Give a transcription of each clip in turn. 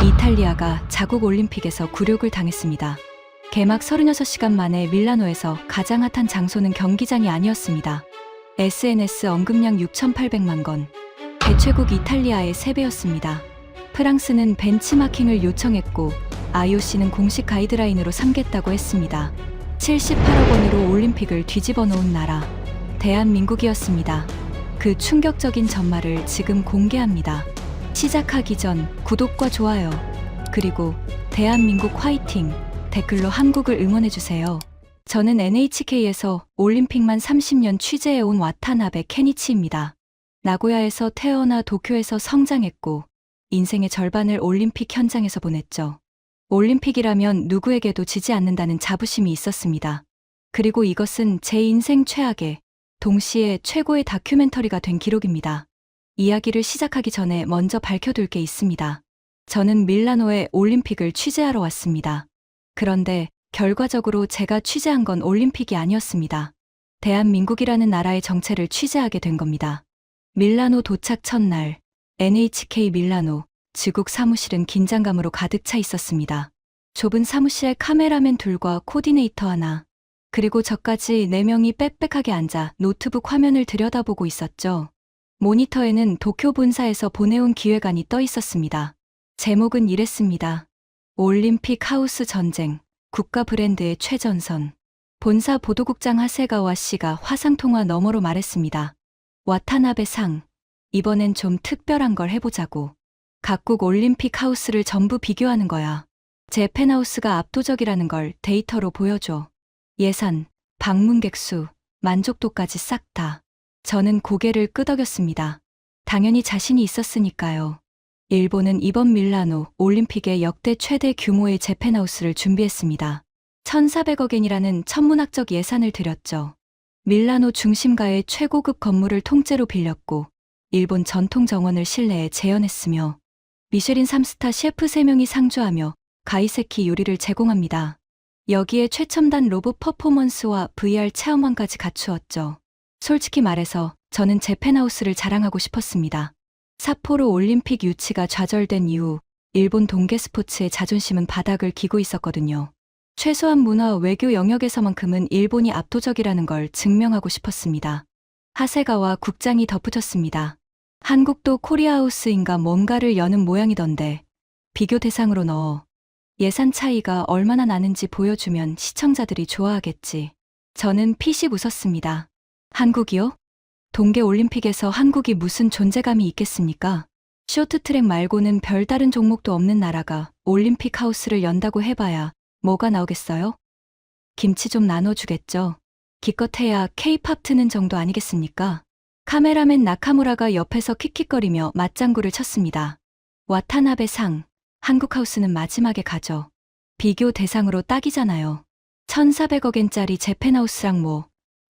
이탈리아가 자국 올림픽에서 굴욕을 당했습니다. 개막 36시간 만에 밀라노에서 가장 핫한 장소는 경기장이 아니었습니다. SNS 언급량 6,800만 건. 개최국 이탈리아의 3배였습니다. 프랑스는 벤치마킹을 요청했고 IOC는 공식 가이드라인으로 삼겠다고 했습니다. 78억 원으로 올림픽을 뒤집어 놓은 나라, 대한민국이었습니다. 그 충격적인 전말을 지금 공개합니다. 시작하기 전 구독과 좋아요, 그리고 대한민국 화이팅 댓글로 한국을 응원해주세요. 저는 NHK에서 올림픽만 30년 취재해온 와타나베 케니치입니다. 나고야에서 태어나 도쿄에서 성장했고 인생의 절반을 올림픽 현장에서 보냈죠. 올림픽이라면 누구에게도 지지 않는다는 자부심이 있었습니다. 그리고 이것은 제 인생 최악의, 동시에 최고의 다큐멘터리가 된 기록입니다. 이야기를 시작하기 전에 먼저 밝혀둘 게 있습니다. 저는 밀라노에 올림픽을 취재하러 왔습니다. 그런데 결과적으로 제가 취재한 건 올림픽이 아니었습니다. 대한민국이라는 나라의 정체를 취재하게 된 겁니다. 밀라노 도착 첫날, NHK 밀라노 지국 사무실은 긴장감으로 가득 차 있었습니다. 좁은 사무실에 카메라맨 둘과 코디네이터 하나, 그리고 저까지 4명이 빽빽하게 앉아 노트북 화면을 들여다보고 있었죠. 모니터에는 도쿄 본사에서 보내온 기획안이 떠 있었습니다. 제목은 이랬습니다. 올림픽 하우스 전쟁, 국가 브랜드의 최전선. 본사 보도국장 하세가와 씨가 화상통화 너머로 말했습니다. 와타나베 상, 이번엔 좀 특별한 걸 해보자고. 각국 올림픽 하우스를 전부 비교하는 거야. 제 펜하우스가 압도적이라는 걸 데이터로 보여줘. 예산, 방문객 수, 만족도까지 싹 다. 저는 고개를 끄덕였습니다. 당연히 자신이 있었으니까요. 일본은 이번 밀라노 올림픽의 역대 최대 규모의 재팬하우스를 준비했습니다. 1,400억엔이라는 천문학적 예산을 들였죠. 밀라노 중심가의 최고급 건물을 통째로 빌렸고 일본 전통 정원을 실내에 재현했으며 미쉐린 3스타 셰프 3명이 상주하며 가이세키 요리를 제공합니다. 여기에 최첨단 로봇 퍼포먼스와 VR 체험관까지 갖추었죠. 솔직히 말해서 저는 제 펜하우스를 자랑하고 싶었습니다. 삿포로 올림픽 유치가 좌절된 이후 일본 동계 스포츠의 자존심은 바닥을 기고 있었거든요. 최소한 문화 외교 영역에서만큼은 일본이 압도적이라는 걸 증명하고 싶었습니다. 하세가와 국장이 덧붙였습니다. 한국도 코리아하우스인가 뭔가를 여는 모양이던데 비교 대상으로 넣어. 예산 차이가 얼마나 나는지 보여주면 시청자들이 좋아하겠지. 저는 피식 웃었습니다. 한국이요? 동계올림픽에서 한국이 무슨 존재감이 있겠습니까? 쇼트트랙 말고는 별다른 종목도 없는 나라가 올림픽 하우스를 연다고 해봐야 뭐가 나오겠어요? 김치 좀 나눠주겠죠? 기껏해야 K-팝 트는 정도 아니겠습니까? 카메라맨 나카무라가 옆에서 킥킥거리며 맞장구를 쳤습니다. 와타나베 상, 한국 하우스는 마지막에 가죠. 비교 대상으로 딱이잖아요. 1,400억엔짜리 재팬하우스랑 뭐,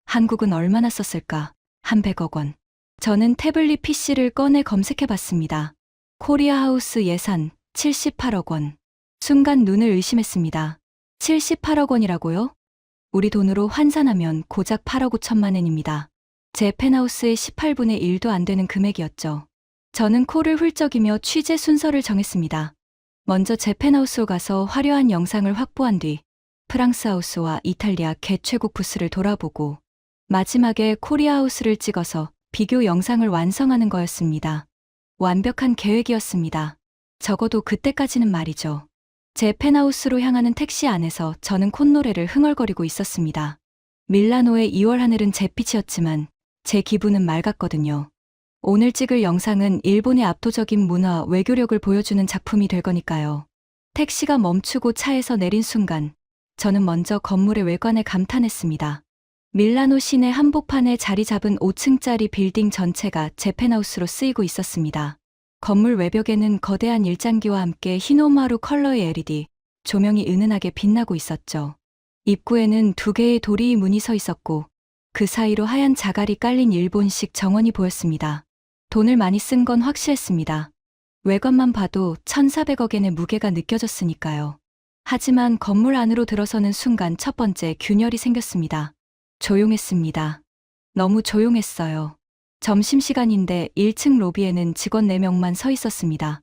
한국은 얼마나 썼을까? 한 100억 원. 저는 태블릿 PC를 꺼내 검색해봤습니다. 코리아 하우스 예산 78억 원. 순간 눈을 의심했습니다. 78억 원이라고요? 우리 돈으로 환산하면 고작 8억 5천만 엔입니다. 제 펜하우스의 18분의 1도 안 되는 금액이었죠. 저는 코를 훌쩍이며 취재 순서를 정했습니다. 먼저 제 펜하우스로 가서 화려한 영상을 확보한 뒤 프랑스 하우스와 이탈리아 개최국 부스를 돌아보고 마지막에 코리아 하우스를 찍어서 비교 영상을 완성하는 거였습니다. 완벽한 계획이었습니다. 적어도 그때까지는 말이죠. 제 펜하우스로 향하는 택시 안에서 저는 콧노래를 흥얼거리고 있었습니다. 밀라노의 2월 하늘은 잿빛이었지만 제 기분은 맑았거든요. 오늘 찍을 영상은 일본의 압도적인 문화 외교력을 보여주는 작품이 될 거니까요. 택시가 멈추고 차에서 내린 순간 저는 먼저 건물의 외관에 감탄했습니다. 밀라노 시내 한복판에 자리 잡은 5층짜리 빌딩 전체가 제 펜하우스로 쓰이고 있었습니다. 건물 외벽에는 거대한 일장기와 함께 흰오마루 컬러의 LED, 조명이 은은하게 빛나고 있었죠. 입구에는 2개의 도리이 문이 서 있었고 그 사이로 하얀 자갈이 깔린 일본식 정원이 보였습니다. 돈을 많이 쓴 건 확실했습니다. 외관만 봐도 1,400억엔의 무게가 느껴졌으니까요. 하지만 건물 안으로 들어서는 순간 첫 번째 균열이 생겼습니다. 조용했습니다. 너무 조용했어요. 점심시간인데 1층 로비에는 직원 4명만 서 있었습니다.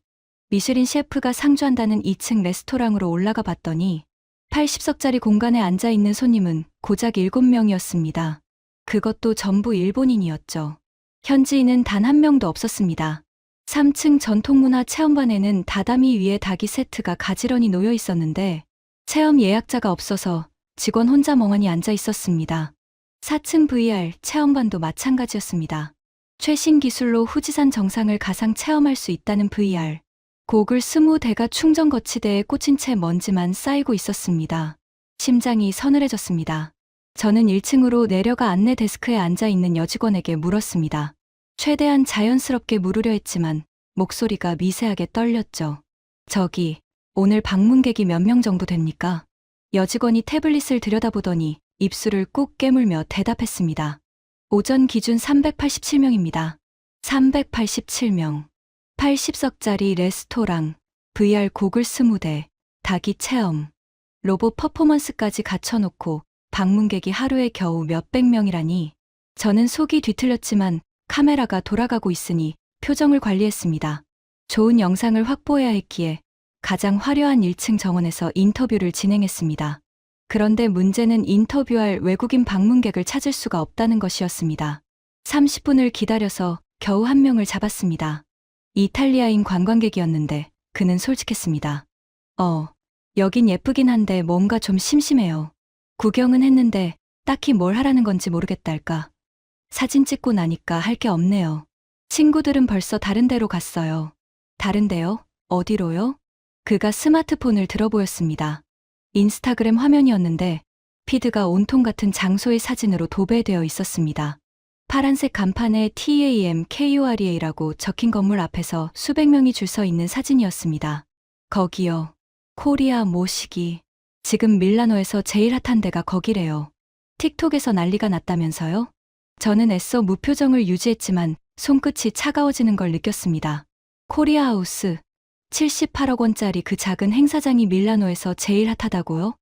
미슐린 셰프가 상주한다는 2층 레스토랑으로 올라가 봤더니 80석짜리 공간에 앉아 있는 손님은 고작 7명이었습니다. 그것도 전부 일본인이었죠. 현지인은 단 한 명도 없었습니다. 3층 전통문화 체험반에는 다다미 위에 닭이 세트가 가지런히 놓여 있었는데 체험 예약자가 없어서 직원 혼자 멍하니 앉아 있었습니다. 4층 VR 체험반도 마찬가지였습니다. 최신 기술로 후지산 정상을 가상 체험할 수 있다는 VR. 고글 20대가 충전 거치대에 꽂힌 채 먼지만 쌓이고 있었습니다. 심장이 서늘해졌습니다. 저는 1층으로 내려가 안내 데스크에 앉아 있는 여직원에게 물었습니다. 최대한 자연스럽게 물으려 했지만 목소리가 미세하게 떨렸죠. 저기, 오늘 방문객이 몇 명 정도 됩니까? 여직원이 태블릿을 들여다보더니 입술을 꾹 깨물며 대답했습니다. 오전 기준 387명입니다. 387명. 80석짜리 레스토랑, VR 고글 20대, 닭이 체험, 로봇 퍼포먼스까지 갖춰놓고 방문객이 하루에 겨우 몇백 명이라니. 저는 속이 뒤틀렸지만 카메라가 돌아가고 있으니 표정을 관리했습니다. 좋은 영상을 확보해야 했기에 가장 화려한 1층 정원에서 인터뷰를 진행했습니다. 그런데 문제는 인터뷰할 외국인 방문객을 찾을 수가 없다는 것이었습니다. 30분을 기다려서 겨우 한 명을 잡았습니다. 이탈리아인 관광객이었는데 그는 솔직했습니다. 여긴 예쁘긴 한데 뭔가 좀 심심해요. 구경은 했는데 딱히 뭘 하라는 건지 모르겠달까. 사진 찍고 나니까 할 게 없네요. 친구들은 벌써 다른 데로 갔어요. 다른 데요? 어디로요? 그가 스마트폰을 들어 보였습니다. 인스타그램 화면이었는데 피드가 온통 같은 장소의 사진으로 도배되어 있었습니다. 파란색 간판에 TAMKOREA라고 적힌 건물 앞에서 수백 명이 줄 서 있는 사진이었습니다. 거기요. 코리아 모시기. 지금 밀라노에서 제일 핫한 데가 거기래요. 틱톡에서 난리가 났다면서요? 저는 애써 무표정을 유지했지만 손끝이 차가워지는 걸 느꼈습니다. 코리아 하우스. 78억 원짜리 그 작은 행사장이 밀라노에서 제일 핫하다고요?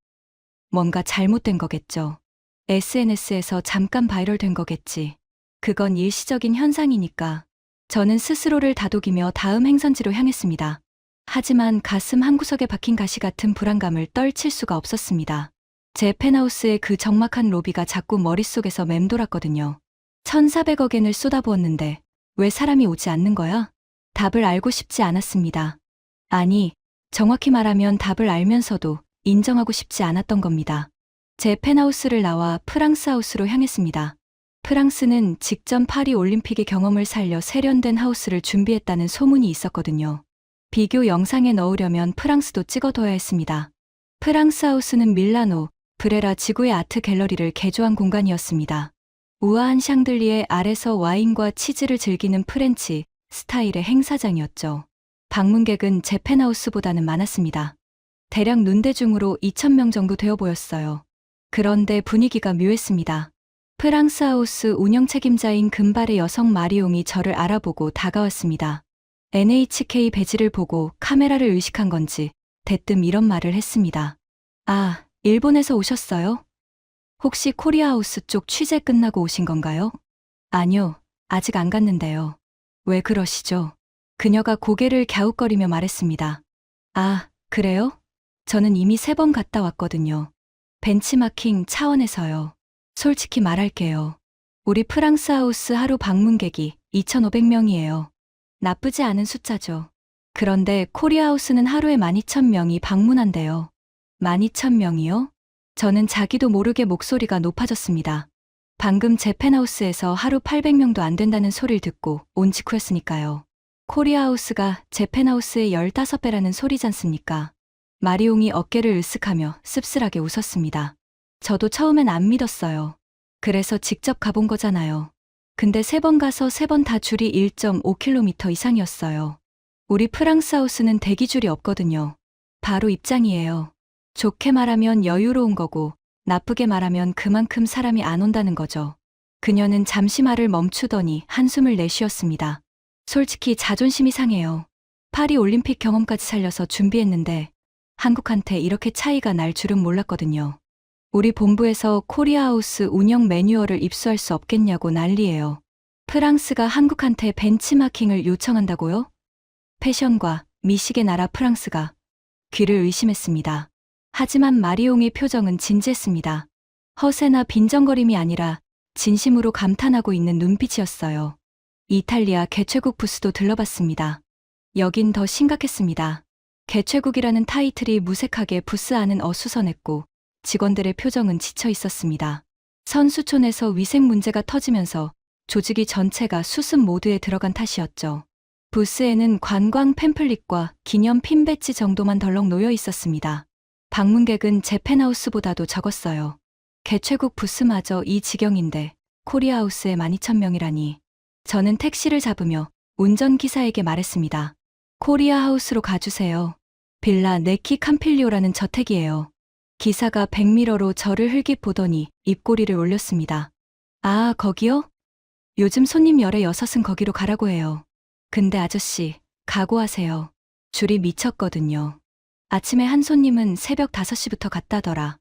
뭔가 잘못된 거겠죠. SNS에서 잠깐 바이럴된 거겠지. 그건 일시적인 현상이니까. 저는 스스로를 다독이며 다음 행선지로 향했습니다. 하지만 가슴 한구석에 박힌 가시 같은 불안감을 떨칠 수가 없었습니다. 제 펜하우스의 그 적막한 로비가 자꾸 머릿속에서 맴돌았거든요. 1,400억엔을 쏟아부었는데 왜 사람이 오지 않는 거야? 답을 알고 싶지 않았습니다. 아니, 정확히 말하면 답을 알면서도 인정하고 싶지 않았던 겁니다. 제 펜하우스를 나와 프랑스 하우스로 향했습니다. 프랑스는 직전 파리 올림픽의 경험을 살려 세련된 하우스를 준비했다는 소문이 있었거든요. 비교 영상에 넣으려면 프랑스도 찍어둬야 했습니다. 프랑스 하우스는 밀라노, 브레라 지구의 아트 갤러리를 개조한 공간이었습니다. 우아한 샹들리에 아래서 와인과 치즈를 즐기는 프렌치 스타일의 행사장이었죠. 방문객은 제 펜하우스보다는 많았습니다. 대략 눈대중으로 2,000명 정도 되어 보였어요. 그런데 분위기가 묘했습니다. 프랑스 하우스 운영 책임자인 금발의 여성 마리옹이 저를 알아보고 다가왔습니다. NHK 배지를 보고 카메라를 의식한 건지 대뜸 이런 말을 했습니다. 아, 일본에서 오셨어요? 혹시 코리아 하우스 쪽 취재 끝나고 오신 건가요? 아니요, 아직 안 갔는데요. 왜 그러시죠? 그녀가 고개를 갸웃거리며 말했습니다. 아, 그래요? 저는 이미 3번 갔다 왔거든요. 벤치마킹 차원에서요. 솔직히 말할게요. 우리 프랑스 하우스 하루 방문객이 2,500명이에요. 나쁘지 않은 숫자죠. 그런데 코리아 하우스는 하루에 12,000명이 방문한대요. 12,000명이요? 저는 자기도 모르게 목소리가 높아졌습니다. 방금 제 펜하우스에서 하루 800명도 안 된다는 소리를 듣고 온 직후였으니까요. 코리아 하우스가 제 펜하우스의 15배라는 소리잖습니까? 마리옹이 어깨를 으쓱하며 씁쓸하게 웃었습니다. 저도 처음엔 안 믿었어요. 그래서 직접 가본 거잖아요. 근데 3번 가서 3번 다 줄이 1.5km 이상이었어요. 우리 프랑스 하우스는 대기줄이 없거든요. 바로 입장이에요. 좋게 말하면 여유로운 거고 나쁘게 말하면 그만큼 사람이 안 온다는 거죠. 그녀는 잠시 말을 멈추더니 한숨을 내쉬었습니다. 솔직히 자존심이 상해요. 파리 올림픽 경험까지 살려서 준비했는데 한국한테 이렇게 차이가 날 줄은 몰랐거든요. 우리 본부에서 코리아 하우스 운영 매뉴얼을 입수할 수 없겠냐고 난리예요. 프랑스가 한국한테 벤치마킹을 요청한다고요? 패션과 미식의 나라 프랑스가 귀를 의심했습니다. 하지만 마리옹의 표정은 진지했습니다. 허세나 빈정거림이 아니라 진심으로 감탄하고 있는 눈빛이었어요. 이탈리아 개최국 부스도 들러봤습니다. 여긴 더 심각했습니다. 개최국이라는 타이틀이 무색하게 부스 안은 어수선했고 직원들의 표정은 지쳐 있었습니다. 선수촌에서 위생 문제가 터지면서 조직이 전체가 수습 모드에 들어간 탓이었죠. 부스에는 관광 팸플릿과 기념 핀 배지 정도만 덜렁 놓여 있었습니다. 방문객은 제 펜하우스보다도 적었어요. 개최국 부스마저 이 지경인데 코리아하우스에 12,000명이라니. 저는 택시를 잡으며 운전기사에게 말했습니다. 코리아하우스로 가주세요. 빌라 네키 캄필리오라는 저택이에요. 기사가 백미러로 저를 흘깃 보더니 입꼬리를 올렸습니다. 아, 거기요? 요즘 손님 열에 6은 거기로 가라고 해요. 근데 아저씨, 각오하세요. 줄이 미쳤거든요. 아침에 한 손님은 새벽 5시부터 갔다더라.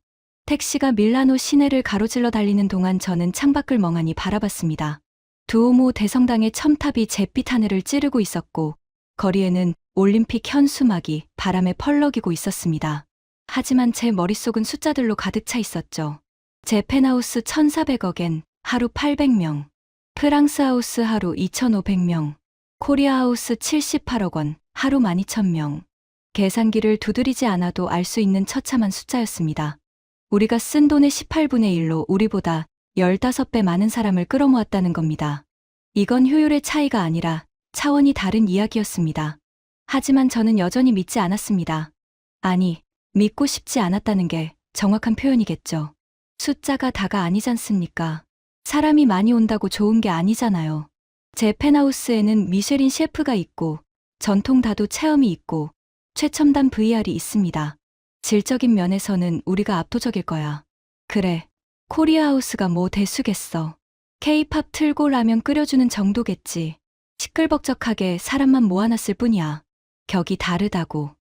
택시가 밀라노 시내를 가로질러 달리는 동안 저는 창밖을 멍하니 바라봤습니다. 두오모 대성당의 첨탑이 잿빛 하늘을 찌르고 있었고 거리에는 올림픽 현수막이 바람에 펄럭이고 있었습니다. 하지만 제 머릿속은 숫자들로 가득 차 있었죠. 제 펜하우스 1,400억엔 하루 800명, 프랑스 하우스 하루 2,500명, 코리아 하우스 78억 원 하루 12,000명. 계산기를 두드리지 않아도 알 수 있는 처참한 숫자였습니다. 우리가 쓴 돈의 18분의 1로 우리보다 15배 많은 사람을 끌어모았다는 겁니다. 이건 효율의 차이가 아니라 차원이 다른 이야기였습니다. 하지만 저는 여전히 믿지 않았습니다. 아니, 믿고 싶지 않았다는 게 정확한 표현이겠죠. 숫자가 다가 아니잖습니까? 사람이 많이 온다고 좋은 게 아니잖아요. 제 펜하우스에는 미쉐린 셰프가 있고 전통 다도 체험이 있고 최첨단 VR이 있습니다. 질적인 면에서는 우리가 압도적일 거야. 그래, 코리아하우스가 뭐 대수겠어. K-팝 틀고 라면 끓여주는 정도겠지. 시끌벅적하게 사람만 모아놨을 뿐이야. 격이 다르다고.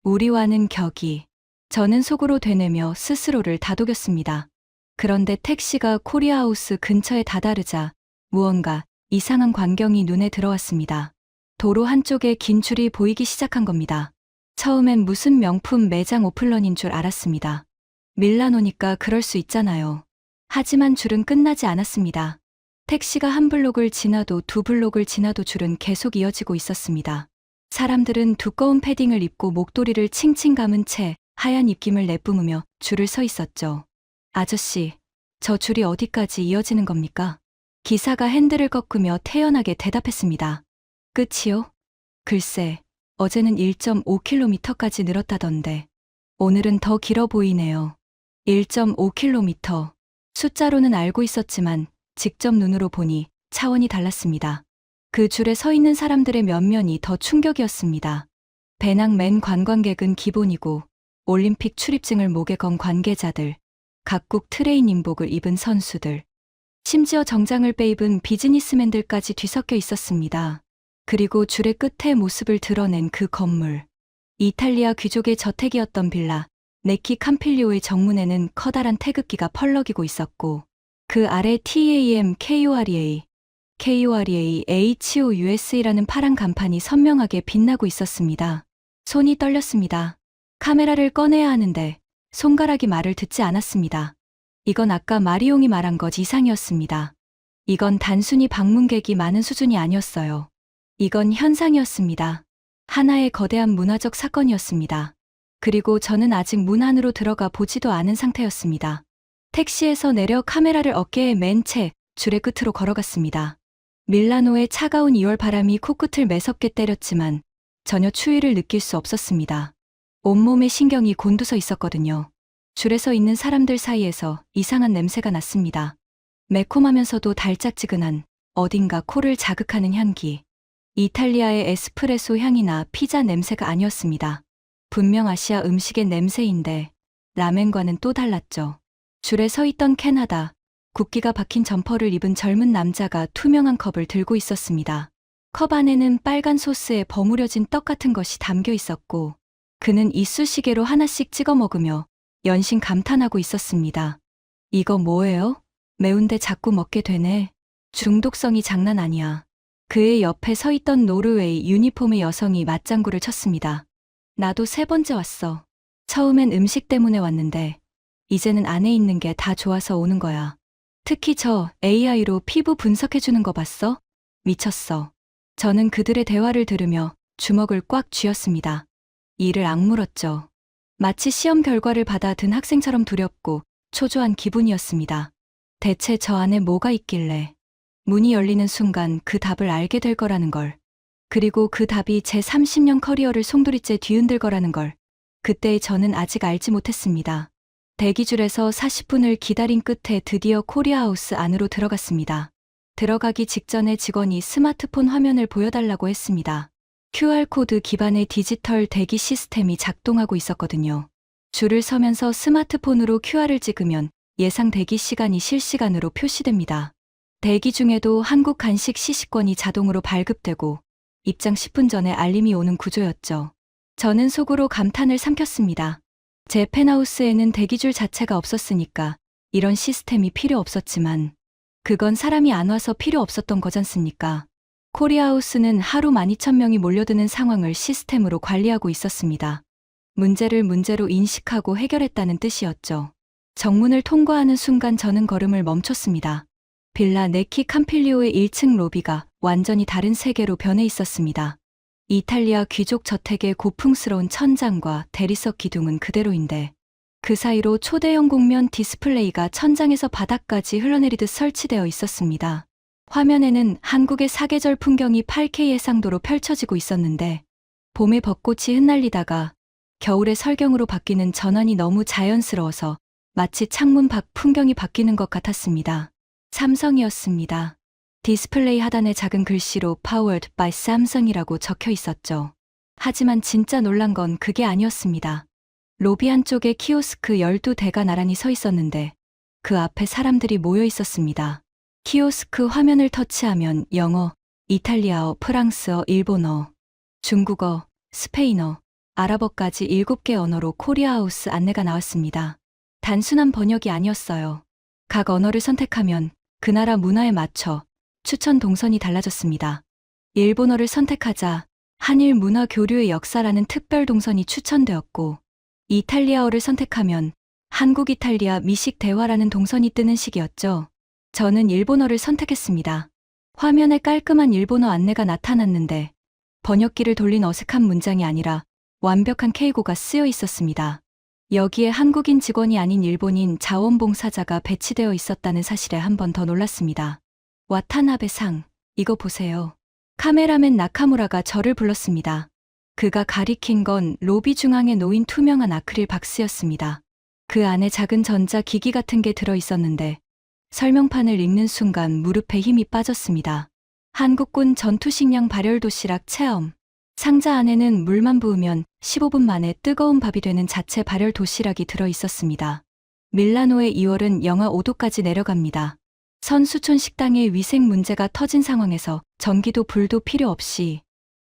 우리와는 격이. 저는 속으로 되뇌며 스스로를 다독였습니다. 그런데 택시가 코리아하우스 근처에 다다르자 무언가 이상한 광경이 눈에 들어왔습니다. 도로 한쪽에 긴 줄이 보이기 시작한 겁니다. 처음엔 무슨 명품 매장 오픈런인 줄 알았습니다. 밀라노니까 그럴 수 있잖아요. 하지만 줄은 끝나지 않았습니다. 택시가 한 블록을 지나도 두 블록을 지나도 줄은 계속 이어지고 있었습니다. 사람들은 두꺼운 패딩을 입고 목도리를 칭칭 감은 채 하얀 입김을 내뿜으며 줄을 서 있었죠. 아저씨, 저 줄이 어디까지 이어지는 겁니까? 기사가 핸들을 꺾으며 태연하게 대답했습니다. 끝이요? 글쎄, 어제는 1.5km까지 늘었다던데 오늘은 더 길어 보이네요. 1.5km. 숫자로는 알고 있었지만 직접 눈으로 보니 차원이 달랐습니다. 그 줄에 서 있는 사람들의 면면이 더 충격이었습니다. 배낭 맨 관광객은 기본이고 올림픽 출입증을 목에 건 관계자들, 각국 트레이닝복을 입은 선수들, 심지어 정장을 빼입은 비즈니스맨들까지 뒤섞여 있었습니다. 그리고 줄의 끝에 모습을 드러낸 그 건물. 이탈리아 귀족의 저택이었던 빌라 네키 캄필리오의 정문에는 커다란 태극기가 펄럭이고 있었고 그 아래 TAM KOREA, KOREA HOUS라는 파란 간판이 선명하게 빛나고 있었습니다. 손이 떨렸습니다. 카메라를 꺼내야 하는데 손가락이 말을 듣지 않았습니다. 이건 아까 마리옹이 말한 것 이상이었습니다. 이건 단순히 방문객이 많은 수준이 아니었어요. 이건 현상이었습니다. 하나의 거대한 문화적 사건이었습니다. 그리고 저는 아직 문 안으로 들어가 보지도 않은 상태였습니다. 택시에서 내려 카메라를 어깨에 맨 채 줄의 끝으로 걸어갔습니다. 밀라노의 차가운 2월 바람이 코끝을 매섭게 때렸지만 전혀 추위를 느낄 수 없었습니다. 온몸에 신경이 곤두서 있었거든요. 줄에 서 있는 사람들 사이에서 이상한 냄새가 났습니다. 매콤하면서도 달짝지근한 어딘가 코를 자극하는 향기. 이탈리아의 에스프레소 향이나 피자 냄새가 아니었습니다. 분명 아시아 음식의 냄새인데 라멘과는 또 달랐죠. 줄에 서 있던 캐나다, 국기가 박힌 점퍼를 입은 젊은 남자가 투명한 컵을 들고 있었습니다. 컵 안에는 빨간 소스에 버무려진 떡 같은 것이 담겨 있었고 그는 이쑤시개로 하나씩 찍어 먹으며 연신 감탄하고 있었습니다. 이거 뭐예요? 매운데 자꾸 먹게 되네. 중독성이 장난 아니야. 그의 옆에 서 있던 노르웨이 유니폼의 여성이 맞장구를 쳤습니다. 나도 3번째 왔어. 처음엔 음식 때문에 왔는데 이제는 안에 있는 게 다 좋아서 오는 거야. 특히 저 AI로 피부 분석해주는 거 봤어? 미쳤어. 저는 그들의 대화를 들으며 주먹을 꽉 쥐었습니다. 이를 악물었죠. 마치 시험 결과를 받아든 학생처럼 두렵고 초조한 기분이었습니다. 대체 저 안에 뭐가 있길래. 문이 열리는 순간 그 답을 알게 될 거라는 걸. 그리고 그 답이 제 30년 커리어를 송두리째 뒤흔들 거라는 걸. 그때의 저는 아직 알지 못했습니다. 대기줄에서 40분을 기다린 끝에 드디어 코리아하우스 안으로 들어갔습니다. 들어가기 직전에 직원이 스마트폰 화면을 보여달라고 했습니다. QR코드 기반의 디지털 대기 시스템이 작동하고 있었거든요. 줄을 서면서 스마트폰으로 QR을 찍으면 예상 대기 시간이 실시간으로 표시됩니다. 대기 중에도 한국 간식 시식권이 자동으로 발급되고 입장 10분 전에 알림이 오는 구조였죠. 저는 속으로 감탄을 삼켰습니다. 제 펜하우스에는 대기줄 자체가 없었으니까 이런 시스템이 필요 없었지만 그건 사람이 안 와서 필요 없었던 거잖습니까? 코리아하우스는 하루 12,000명이 몰려드는 상황을 시스템으로 관리하고 있었습니다. 문제를 문제로 인식하고 해결했다는 뜻이었죠. 정문을 통과하는 순간 저는 걸음을 멈췄습니다. 빌라 네키 캄필리오의 1층 로비가 완전히 다른 세계로 변해 있었습니다. 이탈리아 귀족 저택의 고풍스러운 천장과 대리석 기둥은 그대로인데 그 사이로 초대형 곡면 디스플레이가 천장에서 바닥까지 흘러내리듯 설치되어 있었습니다. 화면에는 한국의 사계절 풍경이 8K 해상도로 펼쳐지고 있었는데 봄에 벚꽃이 흩날리다가 겨울의 설경으로 바뀌는 전환이 너무 자연스러워서 마치 창문 밖 풍경이 바뀌는 것 같았습니다. 삼성이었습니다. 디스플레이 하단에 작은 글씨로 Powered by Samsung이라고 적혀 있었죠. 하지만 진짜 놀란 건 그게 아니었습니다. 로비 한쪽에 키오스크 12대가 나란히 서 있었는데 그 앞에 사람들이 모여 있었습니다. 키오스크 화면을 터치하면 영어, 이탈리아어, 프랑스어, 일본어, 중국어, 스페인어, 아랍어까지 7개 언어로 코리아하우스 안내가 나왔습니다. 단순한 번역이 아니었어요. 각 언어를 선택하면 그 나라 문화에 맞춰 추천 동선이 달라졌습니다. 일본어를 선택하자 한일 문화 교류의 역사라는 특별 동선이 추천되었고 이탈리아어를 선택하면 한국 이탈리아 미식 대화라는 동선이 뜨는 식이었죠. 저는 일본어를 선택했습니다. 화면에 깔끔한 일본어 안내가 나타났는데 번역기를 돌린 어색한 문장이 아니라 완벽한 케이고가 쓰여 있었습니다. 여기에 한국인 직원이 아닌 일본인 자원봉사자가 배치되어 있었다는 사실에 한 번 더 놀랐습니다. 와타나베 상, 이거 보세요. 카메라맨 나카무라가 저를 불렀습니다. 그가 가리킨 건 로비 중앙에 놓인 투명한 아크릴 박스였습니다. 그 안에 작은 전자기기 같은 게 들어 있었는데 설명판을 읽는 순간 무릎에 힘이 빠졌습니다. 한국군 전투식량 발열 도시락 체험. 상자 안에는 물만 부으면 15분 만에 뜨거운 밥이 되는 자체 발열 도시락이 들어 있었습니다. 밀라노의 2월은 영하 5도까지 내려갑니다. 선수촌 식당의 위생 문제가 터진 상황에서 전기도 불도 필요 없이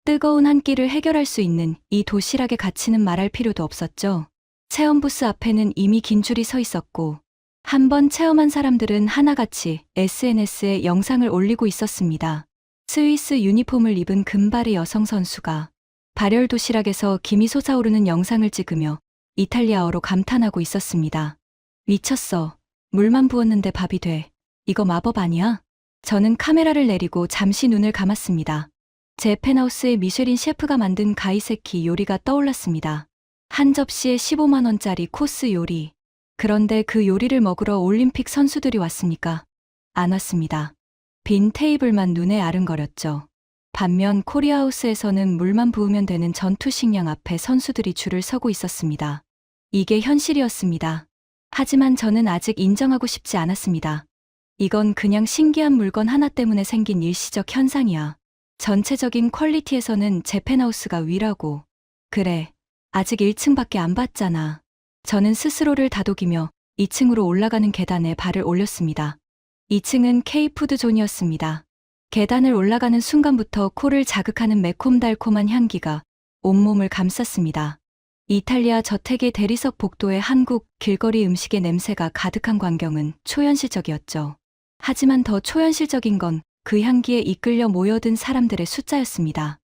뜨거운 한 끼를 해결할 수 있는 이 도시락의 가치는 말할 필요도 없었죠. 체험 부스 앞에는 이미 긴 줄이 서 있었고 한번 체험한 사람들은 하나같이 SNS에 영상을 올리고 있었습니다. 스위스 유니폼을 입은 금발의 여성 선수가 발열 도시락에서 김이 솟아오르는 영상을 찍으며 이탈리아어로 감탄하고 있었습니다. 미쳤어. 물만 부었는데 밥이 돼. 이거 마법 아니야? 저는 카메라를 내리고 잠시 눈을 감았습니다. 제 펜하우스의 미쉐린 셰프가 만든 가이세키 요리가 떠올랐습니다. 한 접시에 15만 원짜리 코스 요리. 그런데 그 요리를 먹으러 올림픽 선수들이 왔습니까? 안 왔습니다. 빈 테이블만 눈에 아른거렸죠. 반면 코리아하우스에서는 물만 부으면 되는 전투식량 앞에 선수들이 줄을 서고 있었습니다. 이게 현실이었습니다. 하지만 저는 아직 인정하고 싶지 않았습니다. 이건 그냥 신기한 물건 하나 때문에 생긴 일시적 현상이야. 전체적인 퀄리티에서는 제 펜하우스가 위라고. 그래, 아직 1층밖에 안 봤잖아. 저는 스스로를 다독이며 2층으로 올라가는 계단에 발을 올렸습니다. 2층은 K푸드존이었습니다. 계단을 올라가는 순간부터 코를 자극하는 매콤달콤한 향기가 온몸을 감쌌습니다. 이탈리아 저택의 대리석 복도에 한국 길거리 음식의 냄새가 가득한 광경은 초현실적이었죠. 하지만 더 초현실적인 건 그 향기에 이끌려 모여든 사람들의 숫자였습니다.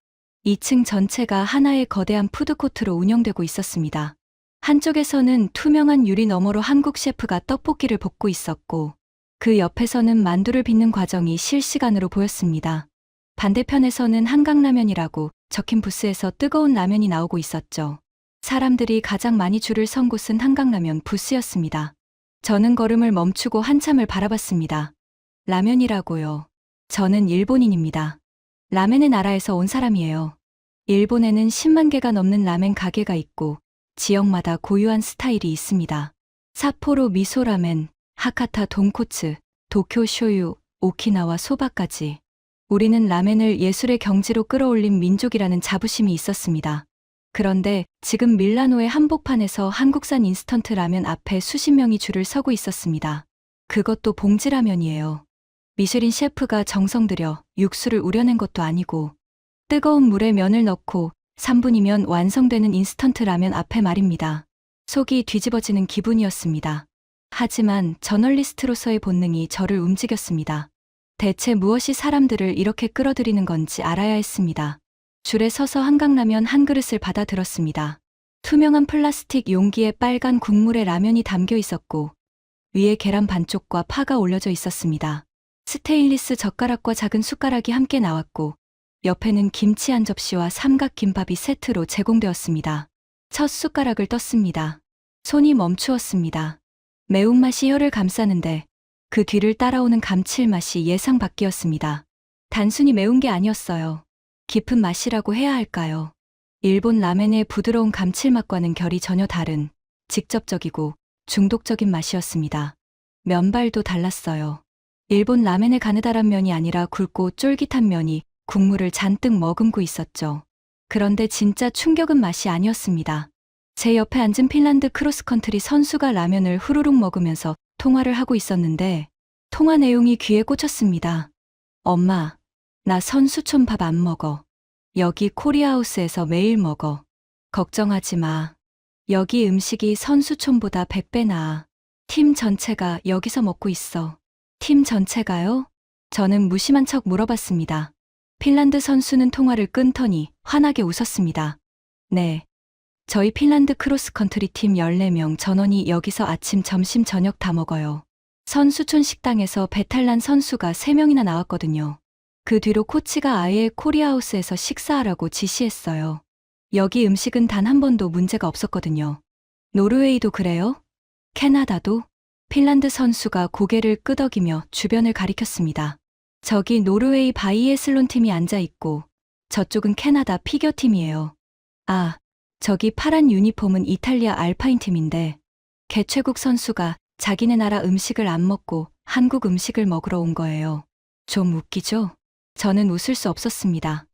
2층 전체가 하나의 거대한 푸드코트로 운영되고 있었습니다. 한쪽에서는 투명한 유리 너머로 한국 셰프가 떡볶이를 볶고 있었고, 그 옆에서는 만두를 빚는 과정이 실시간으로 보였습니다. 반대편에서는 한강라면이라고 적힌 부스에서 뜨거운 라면이 나오고 있었죠. 사람들이 가장 많이 줄을 선 곳은 한강라면 부스였습니다. 저는 걸음을 멈추고 한참을 바라봤습니다. 라면이라고요. 저는 일본인입니다. 라멘의 나라에서 온 사람이에요. 일본에는 10만 개가 넘는 라멘 가게가 있고 지역마다 고유한 스타일이 있습니다. 삿포로 미소라멘, 하카타 돈코츠, 도쿄 쇼유, 오키나와 소바까지. 우리는 라멘을 예술의 경지로 끌어올린 민족이라는 자부심이 있었습니다. 그런데 지금 밀라노의 한복판에서 한국산 인스턴트 라면 앞에 수십 명이 줄을 서고 있었습니다. 그것도 봉지라면이에요. 미쉐린 셰프가 정성 들여 육수를 우려낸 것도 아니고 뜨거운 물에 면을 넣고 3분이면 완성되는 인스턴트 라면 앞에 말입니다. 속이 뒤집어지는 기분이었습니다. 하지만 저널리스트로서의 본능이 저를 움직였습니다. 대체 무엇이 사람들을 이렇게 끌어들이는 건지 알아야 했습니다. 줄에 서서 한강라면 한 그릇을 받아 들었습니다. 투명한 플라스틱 용기에 빨간 국물에 라면이 담겨 있었고 위에 계란 반쪽과 파가 올려져 있었습니다. 스테인리스 젓가락과 작은 숟가락이 함께 나왔고 옆에는 김치 한 접시와 삼각김밥이 세트로 제공되었습니다. 첫 숟가락을 떴습니다. 손이 멈추었습니다. 매운맛이 혀를 감싸는데 그 뒤를 따라오는 감칠맛이 예상 밖이었습니다. 단순히 매운 게 아니었어요. 깊은 맛이라고 해야 할까요? 일본 라멘의 부드러운 감칠맛과는 결이 전혀 다른 직접적이고 중독적인 맛이었습니다. 면발도 달랐어요. 일본 라멘의 가느다란 면이 아니라 굵고 쫄깃한 면이 국물을 잔뜩 머금고 있었죠. 그런데 진짜 충격은 맛이 아니었습니다. 제 옆에 앉은 핀란드 크로스컨트리 선수가 라면을 후루룩 먹으면서 통화를 하고 있었는데 통화 내용이 귀에 꽂혔습니다. 엄마, 나 선수촌 밥 안 먹어. 여기 코리아하우스에서 매일 먹어. 걱정하지 마. 여기 음식이 선수촌보다 100배 나아. 팀 전체가 여기서 먹고 있어. 팀 전체가요? 저는 무심한 척 물어봤습니다. 핀란드 선수는 통화를 끊더니 환하게 웃었습니다. 네. 저희 핀란드 크로스컨트리 팀 14명 전원이 여기서 아침, 점심, 저녁 다 먹어요. 선수촌 식당에서 배탈난 선수가 3명이나 나왔거든요. 그 뒤로 코치가 아예 코리아하우스에서 식사하라고 지시했어요. 여기 음식은 단 한 번도 문제가 없었거든요. 노르웨이도 그래요? 캐나다도? 핀란드 선수가 고개를 끄덕이며 주변을 가리켰습니다. 저기 노르웨이 바이애슬론 팀이 앉아있고 저쪽은 캐나다 피겨팀이에요. 아, 저기 파란 유니폼은 이탈리아 알파인 팀인데 개최국 선수가 자기네 나라 음식을 안 먹고 한국 음식을 먹으러 온 거예요. 좀 웃기죠? 저는 웃을 수 없었습니다.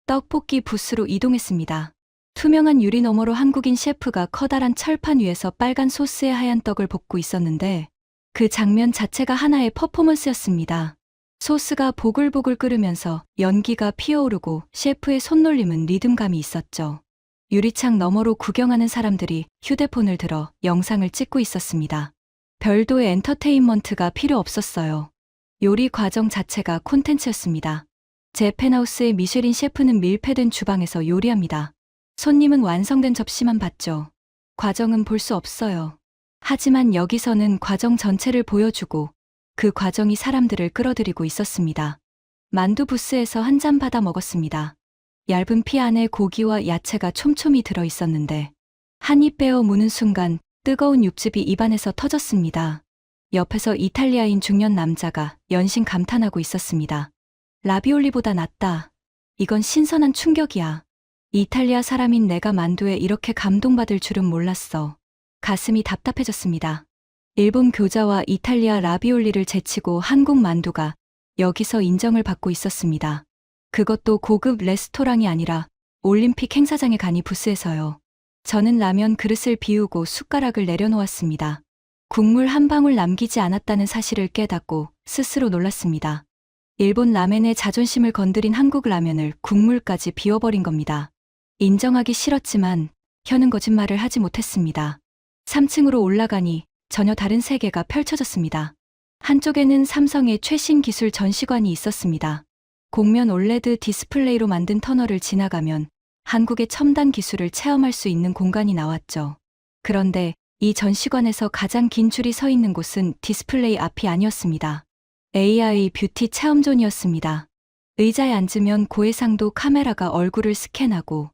떡볶이 부스로 이동했습니다. 투명한 유리 너머로 한국인 셰프가 커다란 철판 위에서 빨간 소스의 하얀 떡을 볶고 있었는데 그 장면 자체가 하나의 퍼포먼스였습니다. 소스가 보글보글 끓으면서 연기가 피어오르고 셰프의 손놀림은 리듬감이 있었죠. 유리창 너머로 구경하는 사람들이 휴대폰을 들어 영상을 찍고 있었습니다. 별도의 엔터테인먼트가 필요 없었어요. 요리 과정 자체가 콘텐츠였습니다. 제 펜하우스의 미쉐린 셰프는 밀폐된 주방에서 요리합니다. 손님은 완성된 접시만 봤죠. 과정은 볼 수 없어요. 하지만 여기서는 과정 전체를 보여주고 그 과정이 사람들을 끌어들이고 있었습니다. 만두 부스에서 한 잔 받아 먹었습니다. 얇은 피 안에 고기와 야채가 촘촘히 들어 있었는데 한 입 빼어 무는 순간 뜨거운 육즙이 입안에서 터졌습니다. 옆에서 이탈리아인 중년 남자가 연신 감탄하고 있었습니다. 라비올리보다 낫다. 이건 신선한 충격이야. 이탈리아 사람인 내가 만두에 이렇게 감동받을 줄은 몰랐어. 가슴이 답답해졌습니다. 일본 교자와 이탈리아 라비올리를 제치고 한국 만두가 여기서 인정을 받고 있었습니다. 그것도 고급 레스토랑이 아니라 올림픽 행사장에 가니 부스에서요. 저는 라면 그릇을 비우고 숟가락을 내려놓았습니다. 국물 한 방울 남기지 않았다는 사실을 깨닫고 스스로 놀랐습니다. 일본 라멘의 자존심을 건드린 한국 라면을 국물까지 비워버린 겁니다. 인정하기 싫었지만 혀는 거짓말을 하지 못했습니다. 3층으로 올라가니 전혀 다른 세계가 펼쳐졌습니다. 한쪽에는 삼성의 최신 기술 전시관이 있었습니다. 곡면 올레드 디스플레이로 만든 터널을 지나가면 한국의 첨단 기술을 체험할 수 있는 공간이 나왔죠. 그런데 이 전시관에서 가장 긴 줄이 서 있는 곳은 디스플레이 앞이 아니었습니다. AI 뷰티 체험존이었습니다. 의자에 앉으면 고해상도 카메라가 얼굴을 스캔하고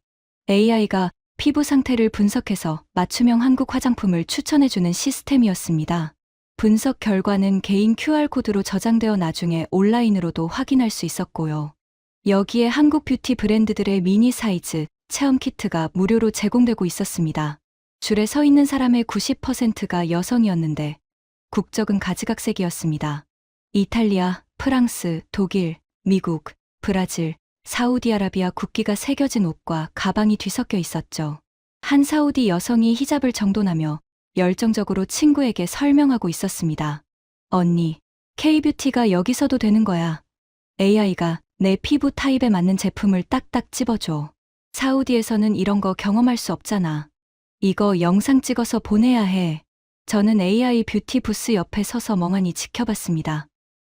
AI가 피부 상태를 분석해서 맞춤형 한국 화장품을 추천해주는 시스템이었습니다. 분석 결과는 개인 QR코드로 저장되어 나중에 온라인으로도 확인할 수 있었고요. 여기에 한국 뷰티 브랜드들의 미니 사이즈 체험 키트가 무료로 제공되고 있었습니다. 줄에 서 있는 사람의 90%가 여성이었는데 국적은 가지각색이었습니다. 이탈리아, 프랑스, 독일, 미국, 브라질, 사우디아라비아 국기가 새겨진 옷과 가방이 뒤섞여 있었죠. 한 사우디 여성이 히잡을 정돈하며 열정적으로 친구에게 설명하고 있었습니다. 언니, K-뷰티가 여기서도 되는 거야. AI가 내 피부 타입에 맞는 제품을 딱딱 집어줘. 사우디에서는 이런 거 경험할 수 없잖아. 이거 영상 찍어서 보내야 해. 저는 AI 뷰티 부스 옆에 서서 멍하니 지켜봤습니다.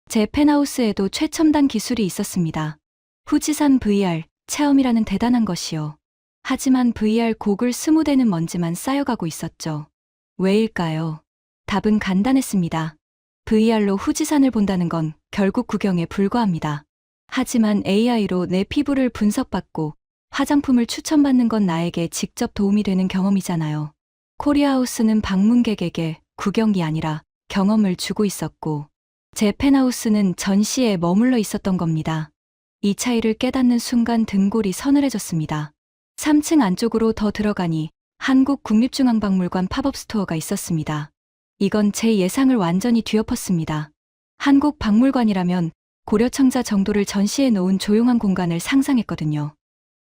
제 펜하우스에도 최첨단 기술이 있었습니다. 후지산 VR 체험이라는 대단한 것이요. 하지만 VR 고글 20대는 먼지만 쌓여가고 있었죠. 왜일까요? 답은 간단했습니다. VR로 후지산을 본다는 건 결국 구경에 불과합니다. 하지만 AI로 내 피부를 분석받고 화장품을 추천받는 건 나에게 직접 도움이 되는 경험이잖아요. 코리아하우스는 방문객에게 구경이 아니라 경험을 주고 있었고, 제 펜하우스는 전시에 머물러 있었던 겁니다. 이 차이를 깨닫는 순간 등골이 서늘해졌습니다. 3층 안쪽으로 더 들어가니 한국국립중앙박물관 팝업 스토어가 있었습니다. 이건 제 예상을 완전히 뒤엎었습니다. 한국 박물관이라면 고려청자 정도를 전시해 놓은 조용한 공간을 상상했거든요.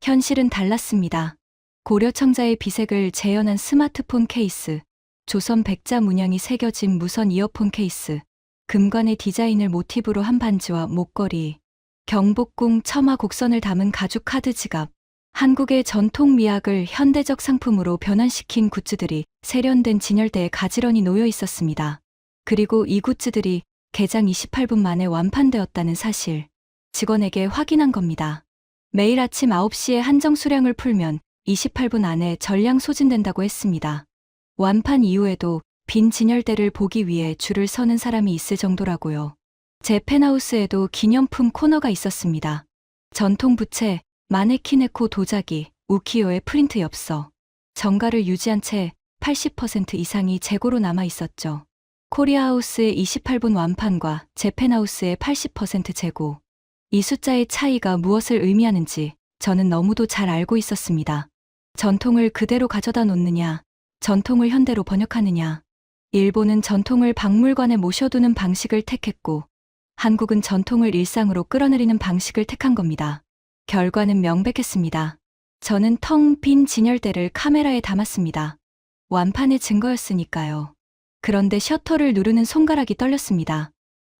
현실은 달랐습니다. 고려청자의 비색을 재현한 스마트폰 케이스, 조선 백자 문양이 새겨진 무선 이어폰 케이스, 금관의 디자인을 모티브로 한 반지와 목걸이, 경복궁 첨화 곡선을 담은 가죽 카드 지갑, 한국의 전통 미학을 현대적 상품으로 변환시킨 굿즈들이 세련된 진열대에 가지런히 놓여 있었습니다. 그리고 이 굿즈들이 개장 28분 만에 완판되었다는 사실, 직원에게 확인한 겁니다. 매일 아침 9시에 한정 수량을 풀면 28분 안에 전량 소진된다고 했습니다. 완판 이후에도 빈 진열대를 보기 위해 줄을 서는 사람이 있을 정도라고요. 제 펜하우스에도 기념품 코너가 있었습니다. 전통 부채, 마네키네코 도자기, 우키요의 프린트 엽서, 정가를 유지한 채 80% 이상이 재고로 남아 있었죠. 코리아하우스의 28분 완판과 제 펜하우스의 80% 재고. 이 숫자의 차이가 무엇을 의미하는지 저는 너무도 잘 알고 있었습니다. 전통을 그대로 가져다 놓느냐, 전통을 현대로 번역하느냐. 일본은 전통을 박물관에 모셔두는 방식을 택했고, 한국은 전통을 일상으로 끌어내리는 방식을 택한 겁니다. 결과는 명백했습니다. 저는 텅 빈 진열대를 카메라에 담았습니다. 완판의 증거였으니까요. 그런데 셔터를 누르는 손가락이 떨렸습니다.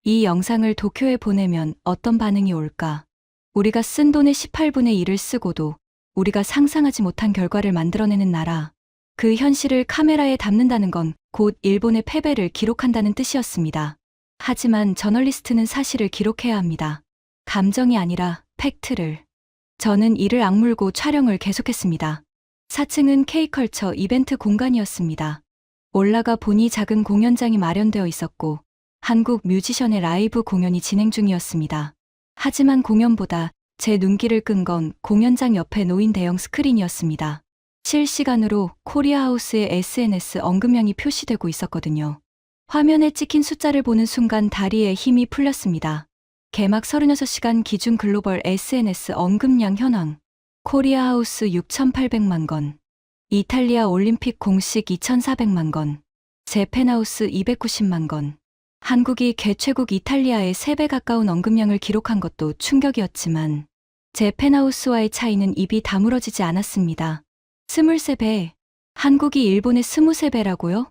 이 영상을 도쿄에 보내면 어떤 반응이 올까? 우리가 쓴 돈의 18분의 1을 쓰고도 우리가 상상하지 못한 결과를 만들어내는 나라. 그 현실을 카메라에 담는다는 건 곧 일본의 패배를 기록한다는 뜻이었습니다. 하지만 저널리스트는 사실을 기록해야 합니다. 감정이 아니라 팩트를. 저는 이를 악물고 촬영을 계속했습니다. 4층은 K컬처 이벤트 공간이었습니다. 올라가 보니 작은 공연장이 마련되어 있었고 한국 뮤지션의 라이브 공연이 진행 중이었습니다. 하지만 공연보다 제 눈길을 끈 건 공연장 옆에 놓인 대형 스크린이었습니다. 실시간으로 코리아하우스의 SNS 언급량이 표시되고 있었거든요. 화면에 찍힌 숫자를 보는 순간 다리에 힘이 풀렸습니다. 개막 36시간 기준 글로벌 SNS 언급량 현황. 코리아하우스 6,800만 건. 이탈리아 올림픽 공식 2,400만 건. 제 펜하우스 290만 건. 한국이 개최국 이탈리아의 3배 가까운 언급량을 기록한 것도 충격이었지만 제 펜하우스와의 차이는 입이 다물어지지 않았습니다. 23배. 한국이 일본의 23배라고요?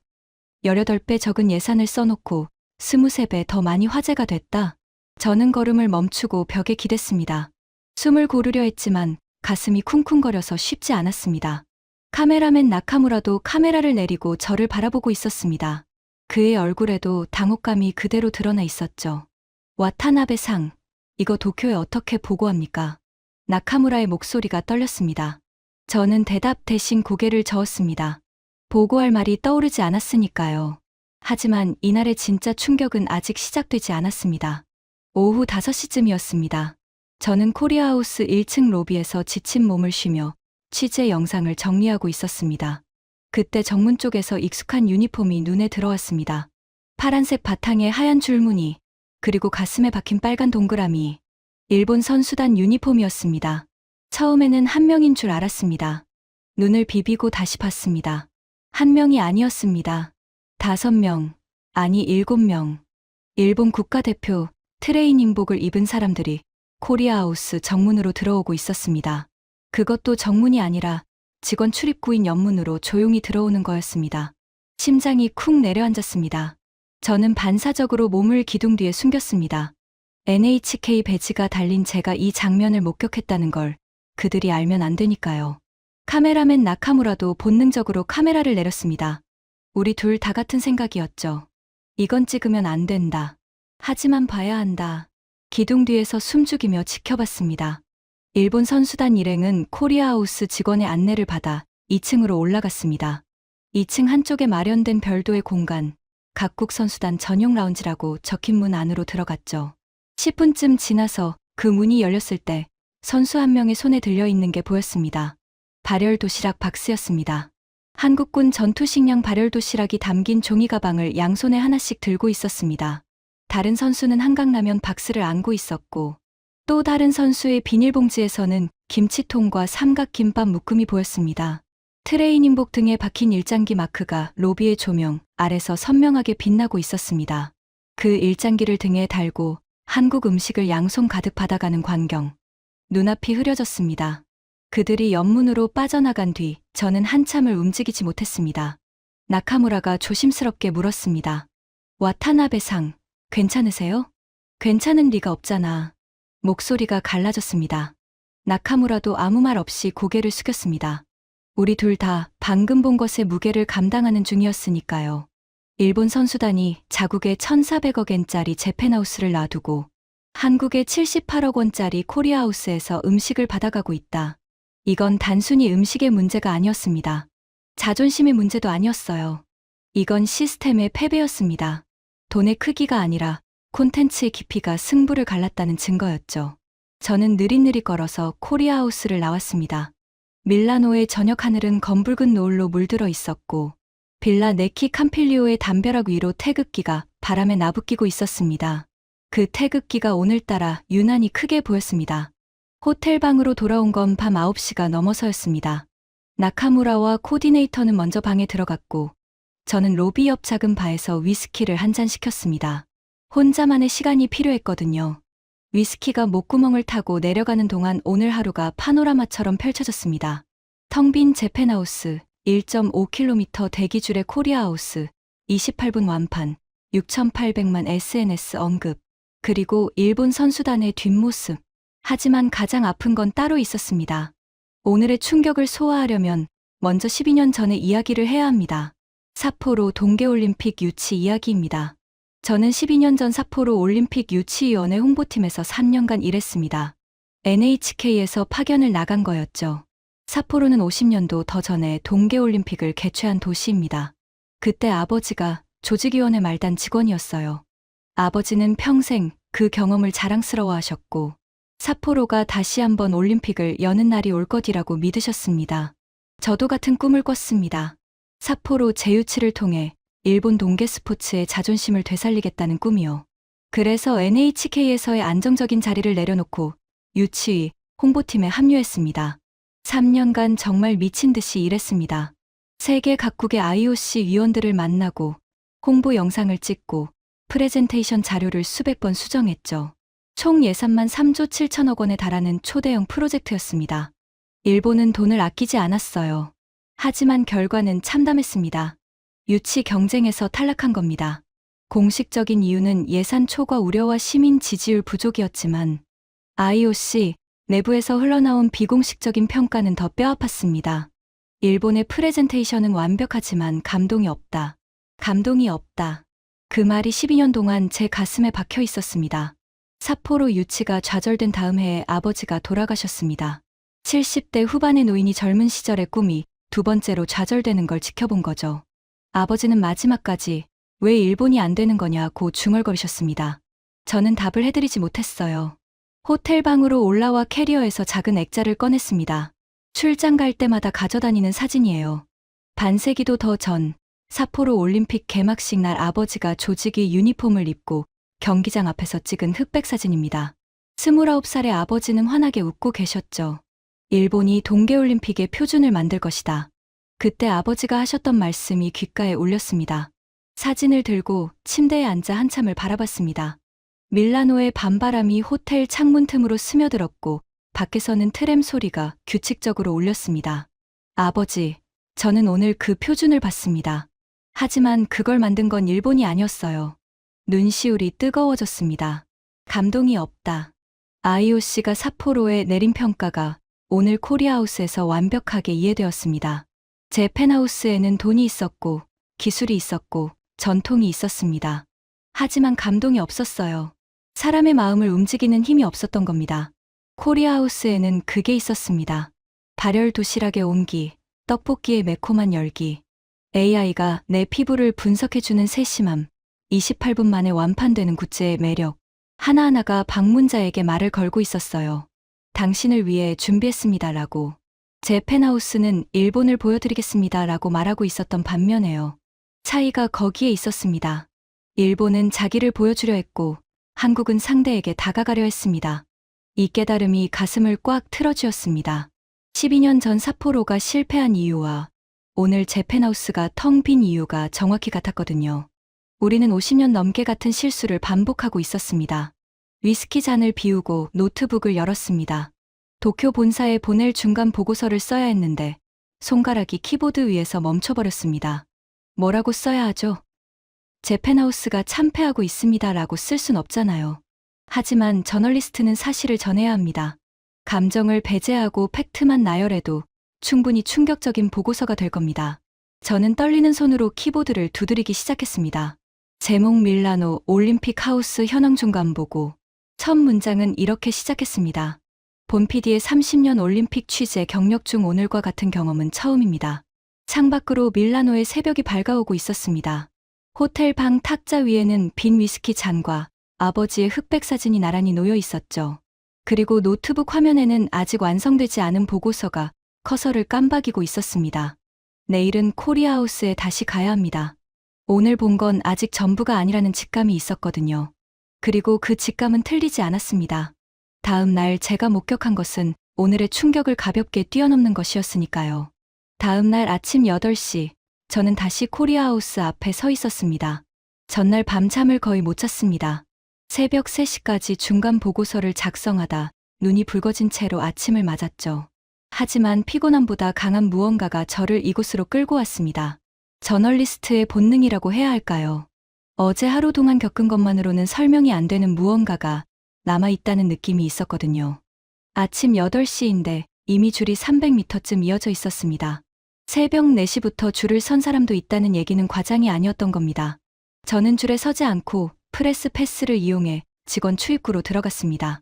18배 적은 예산을 써놓고 23배 더 많이 화제가 됐다. 저는 걸음을 멈추고 벽에 기댔습니다. 숨을 고르려 했지만 가슴이 쿵쿵거려서 쉽지 않았습니다. 카메라맨 나카무라도 카메라를 내리고 저를 바라보고 있었습니다. 그의 얼굴에도 당혹감이 그대로 드러나 있었죠. 와타나베 상, 이거 도쿄에 어떻게 보고합니까? 나카무라의 목소리가 떨렸습니다. 저는 대답 대신 고개를 저었습니다. 보고할 말이 떠오르지 않았으니까요. 하지만 이날의 진짜 충격은 아직 시작되지 않았습니다. 오후 5시쯤이었습니다. 저는 코리아하우스 1층 로비에서 지친 몸을 쉬며 취재 영상을 정리하고 있었습니다. 그때 정문 쪽에서 익숙한 유니폼이 눈에 들어왔습니다. 파란색 바탕에 하얀 줄무늬, 그리고 가슴에 박힌 빨간 동그라미. 일본 선수단 유니폼이었습니다. 처음에는 한 명인 줄 알았습니다. 눈을 비비고 다시 봤습니다. 한 명이 아니었습니다. 5명, 아니 7명. 일본 국가대표 트레이닝복을 입은 사람들이 코리아하우스 정문으로 들어오고 있었습니다. 그것도 정문이 아니라 직원 출입구인 옆문으로 조용히 들어오는 거였습니다. 심장이 쿵 내려앉았습니다. 저는 반사적으로 몸을 기둥 뒤에 숨겼습니다. NHK 배지가 달린 제가 이 장면을 목격했다는 걸 그들이 알면 안 되니까요. 카메라맨 나카무라도 본능적으로 카메라를 내렸습니다. 우리 둘 다 같은 생각이었죠. 이건 찍으면 안 된다. 하지만 봐야 한다. 기둥 뒤에서 숨죽이며 지켜봤습니다. 일본 선수단 일행은 코리아하우스 직원의 안내를 받아 2층으로 올라갔습니다. 2층 한쪽에 마련된 별도의 공간, 각국 선수단 전용 라운지라고 적힌 문 안으로 들어갔죠. 10분쯤 지나서 그 문이 열렸을 때 선수 한 명의 손에 들려있는 게 보였습니다. 발열 도시락 박스였습니다. 한국군 전투식량 발열 도시락이 담긴 종이 가방을 양손에 하나씩 들고 있었습니다. 다른 선수는 한강라면 박스를 안고 있었고, 또 다른 선수의 비닐봉지에서는 김치통과 삼각김밥 묶음이 보였습니다. 트레이닝복 등에 박힌 일장기 마크가 로비의 조명 아래서 선명하게 빛나고 있었습니다. 그 일장기를 등에 달고 한국 음식을 양손 가득 받아가는 광경. 눈앞이 흐려졌습니다. 그들이 옆문으로 빠져나간 뒤 저는 한참을 움직이지 못했습니다. 나카무라가 조심스럽게 물었습니다. 와타나베 상, 괜찮으세요? 괜찮은 리가 없잖아. 목소리가 갈라졌습니다. 나카무라도 아무 말 없이 고개를 숙였습니다. 우리 둘 다 방금 본 것의 무게를 감당하는 중이었으니까요. 일본 선수단이 자국에 1,400억엔짜리 재팬하우스를 놔두고 한국의 78억 원짜리 코리아하우스에서 음식을 받아가고 있다. 이건 단순히 음식의 문제가 아니었습니다. 자존심의 문제도 아니었어요. 이건 시스템의 패배였습니다. 돈의 크기가 아니라 콘텐츠의 깊이가 승부를 갈랐다는 증거였죠. 저는 느릿느릿 걸어서 코리아하우스를 나왔습니다. 밀라노의 저녁 하늘은 검붉은 노을로 물들어 있었고 빌라 네키 캄필리오의 담벼락 위로 태극기가 바람에 나부끼고 있었습니다. 그 태극기가 오늘따라 유난히 크게 보였습니다. 호텔 방으로 돌아온 건 밤 9시가 넘어서였습니다. 나카무라와 코디네이터는 먼저 방에 들어갔고 저는 로비 옆 작은 바에서 위스키를 한 잔 시켰습니다. 혼자만의 시간이 필요했거든요. 위스키가 목구멍을 타고 내려가는 동안 오늘 하루가 파노라마처럼 펼쳐졌습니다. 텅 빈 재팬하우스, 1.5km 대기줄의 코리아하우스, 28분 완판, 6,800만 SNS 언급, 그리고 일본 선수단의 뒷모습. 하지만 가장 아픈 건 따로 있었습니다. 오늘의 충격을 소화하려면 먼저 12년 전의 이야기를 해야 합니다. 삿포로 동계올림픽 유치 이야기입니다. 저는 12년 전 삿포로 올림픽 유치위원회 홍보팀에서 3년간 일했습니다. NHK에서 파견을 나간 거였죠. 삿포로는 50년도 더 전에 동계올림픽을 개최한 도시입니다. 그때 아버지가 조직위원회 말단 직원이었어요. 아버지는 평생 그 경험을 자랑스러워하셨고 삿포로가 다시 한번 올림픽을 여는 날이 올 것이라고 믿으셨습니다. 저도 같은 꿈을 꿨습니다. 삿포로 재유치를 통해 일본 동계 스포츠의 자존심을 되살리겠다는 꿈이요. 그래서 NHK에서의 안정적인 자리를 내려놓고 유치위, 홍보팀에 합류했습니다. 3년간 정말 미친 듯이 일했습니다. 세계 각국의 IOC 위원들을 만나고 홍보 영상을 찍고 프레젠테이션 자료를 수백 번 수정했죠. 총 예산만 3조 7천억 원에 달하는 초대형 프로젝트였습니다. 일본은 돈을 아끼지 않았어요. 하지만 결과는 참담했습니다. 유치 경쟁에서 탈락한 겁니다. 공식적인 이유는 예산 초과 우려와 시민 지지율 부족이었지만 IOC 내부에서 흘러나온 비공식적인 평가는 더 뼈아팠습니다. 일본의 프레젠테이션은 완벽하지만 감동이 없다. 감동이 없다. 그 말이 12년 동안 제 가슴에 박혀 있었습니다. 삿포로 유치가 좌절된 다음 해에 아버지가 돌아가셨습니다. 70대 후반의 노인이 젊은 시절의 꿈이 두 번째로 좌절되는 걸 지켜본 거죠. 아버지는 마지막까지 왜 일본이 안 되는 거냐고 중얼거리셨습니다. 저는 답을 해드리지 못했어요. 호텔 방으로 올라와 캐리어에서 작은 액자를 꺼냈습니다. 출장 갈 때마다 가져다니는 사진이에요. 반세기도 더 전, 삿포로 올림픽 개막식 날 아버지가 조직이 유니폼을 입고 경기장 앞에서 찍은 흑백 사진입니다. 29살의 아버지는 환하게 웃고 계셨죠. 일본이 동계올림픽의 표준을 만들 것이다. 그때 아버지가 하셨던 말씀이 귓가에 울렸습니다. 사진을 들고 침대에 앉아 한참을 바라봤습니다. 밀라노의 밤바람이 호텔 창문 틈으로 스며들었고 밖에서는 트램 소리가 규칙적으로 울렸습니다. 아버지, 저는 오늘 그 표준을 봤습니다. 하지만 그걸 만든 건 일본이 아니었어요. 눈시울이 뜨거워졌습니다. 감동이 없다. IOC가 삿포로에 내린 평가가 오늘 코리아하우스에서 완벽하게 이해되었습니다. 제 펜하우스에는 돈이 있었고 기술이 있었고 전통이 있었습니다. 하지만 감동이 없었어요. 사람의 마음을 움직이는 힘이 없었던 겁니다. 코리아하우스에는 그게 있었습니다. 발열 도시락의 온기, 떡볶이의 매콤한 열기, AI가 내 피부를 분석해주는 세심함, 28분 만에 완판되는 굿즈의 매력, 하나하나가 방문자에게 말을 걸고 있었어요. 당신을 위해 준비했습니다라고. 제 펜하우스는 일본을 보여드리겠습니다라고 말하고 있었던 반면에요. 차이가 거기에 있었습니다. 일본은 자기를 보여주려 했고 한국은 상대에게 다가가려 했습니다. 이 깨달음이 가슴을 꽉 틀어쥐었습니다. 12년 전 삿포로가 실패한 이유와 오늘 제 펜하우스가 텅 빈 이유가 정확히 같았거든요. 우리는 50년 넘게 같은 실수를 반복하고 있었습니다. 위스키 잔을 비우고 노트북을 열었습니다. 도쿄 본사에 보낼 중간 보고서를 써야 했는데 손가락이 키보드 위에서 멈춰버렸습니다. 뭐라고 써야 하죠? 제 펜하우스가 참패하고 있습니다라고 쓸 순 없잖아요. 하지만 저널리스트는 사실을 전해야 합니다. 감정을 배제하고 팩트만 나열해도 충분히 충격적인 보고서가 될 겁니다. 저는 떨리는 손으로 키보드를 두드리기 시작했습니다. 제목 밀라노 올림픽 하우스 현황 중간 보고. 첫 문장은 이렇게 시작했습니다. 본 PD의 30년 올림픽 취재 경력 중 오늘과 같은 경험은 처음입니다. 창밖으로 밀라노의 새벽이 밝아오고 있었습니다. 호텔 방 탁자 위에는 빈 위스키 잔과 아버지의 흑백 사진이 나란히 놓여 있었죠. 그리고 노트북 화면에는 아직 완성되지 않은 보고서가 커서를 깜박이고 있었습니다. 내일은 코리아하우스에 다시 가야 합니다. 오늘 본 건 아직 전부가 아니라는 직감이 있었거든요. 그리고 그 직감은 틀리지 않았습니다. 다음 날 제가 목격한 것은 오늘의 충격을 가볍게 뛰어넘는 것이었으니까요. 다음 날 아침 8시, 저는 다시 코리아하우스 앞에 서 있었습니다. 전날 밤잠을 거의 못 잤습니다. 새벽 3시까지 중간 보고서를 작성하다 눈이 붉어진 채로 아침을 맞았죠. 하지만 피곤함보다 강한 무언가가 저를 이곳으로 끌고 왔습니다. 저널리스트의 본능이라고 해야 할까요? 어제 하루 동안 겪은 것만으로는 설명이 안 되는 무언가가 남아있다는 느낌이 있었거든요. 아침 8시인데 이미 줄이 300m쯤 이어져 있었습니다. 새벽 4시부터 줄을 선 사람도 있다는 얘기는 과장이 아니었던 겁니다. 저는 줄에 서지 않고 프레스 패스를 이용해 직원 출입구로 들어갔습니다.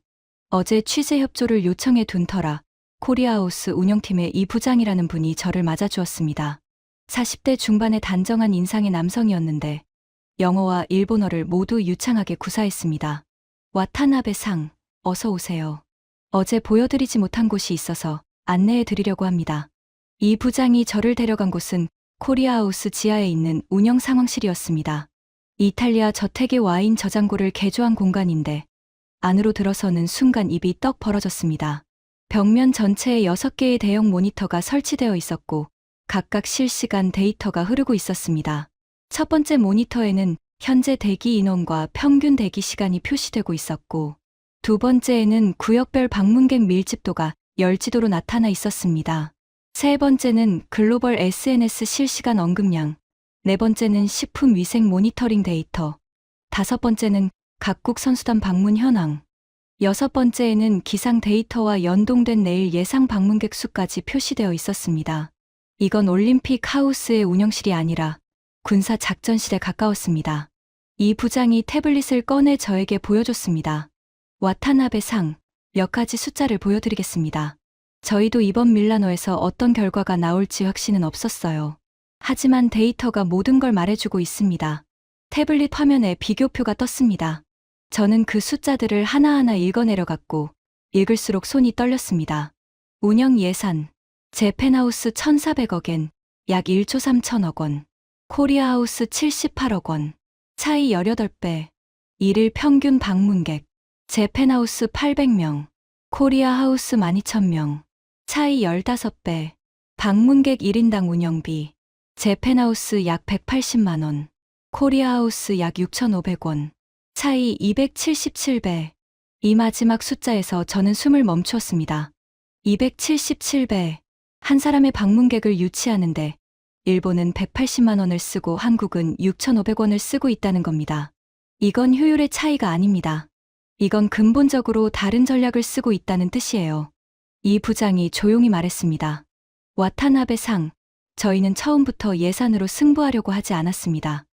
어제 취재 협조를 요청해 둔 터라 코리아하우스 운영팀의 이 부장이라는 분이 저를 맞아주었습니다. 40대 중반의 단정한 인상의 남성이었는데 영어와 일본어를 모두 유창하게 구사했습니다. 와타나베 상, 어서 오세요. 어제 보여드리지 못한 곳이 있어서 안내해 드리려고 합니다. 이 부장이 저를 데려간 곳은 코리아하우스 지하에 있는 운영 상황실이었습니다. 이탈리아 저택의 와인 저장고를 개조한 공간인데 안으로 들어서는 순간 입이 떡 벌어졌습니다. 벽면 전체에 6개의 대형 모니터가 설치되어 있었고 각각 실시간 데이터가 흐르고 있었습니다. 첫 번째 모니터에는 현재 대기 인원과 평균 대기 시간이 표시되고 있었고 두 번째에는 구역별 방문객 밀집도가 열지도로 나타나 있었습니다. 세 번째는 글로벌 SNS 실시간 언급량, 네 번째는 식품 위생 모니터링 데이터, 다섯 번째는 각국 선수단 방문 현황, 여섯 번째에는 기상 데이터와 연동된 내일 예상 방문객 수까지 표시되어 있었습니다. 이건 올림픽 하우스의 운영실이 아니라 군사 작전실에 가까웠습니다. 이 부장이 태블릿을 꺼내 저에게 보여줬습니다. 와타나베 상, 몇 가지 숫자를 보여드리겠습니다. 저희도 이번 밀라노에서 어떤 결과가 나올지 확신은 없었어요. 하지만 데이터가 모든 걸 말해주고 있습니다. 태블릿 화면에 비교표가 떴습니다. 저는 그 숫자들을 하나하나 읽어내려갔고 읽을수록 손이 떨렸습니다. 운영 예산, 재팬하우스 1,400억엔, 약 1조 3천억 원, 코리아하우스 78억 원, 차이 18배, 일일 평균 방문객, 재팬하우스 800명, 코리아하우스 12,000명, 차이 15배, 방문객 1인당 운영비, 재팬하우스 약 180만 원, 코리아하우스 약 6,500원, 차이 277배. 이 마지막 숫자에서 저는 숨을 멈추었습니다. 277배. 한 사람의 방문객을 유치하는데 일본은 180만 원을 쓰고 한국은 6,500원을 쓰고 있다는 겁니다. 이건 효율의 차이가 아닙니다. 이건 근본적으로 다른 전략을 쓰고 있다는 뜻이에요. 이 부장이 조용히 말했습니다. 와타나베 상, 저희는 처음부터 예산으로 승부하려고 하지 않았습니다.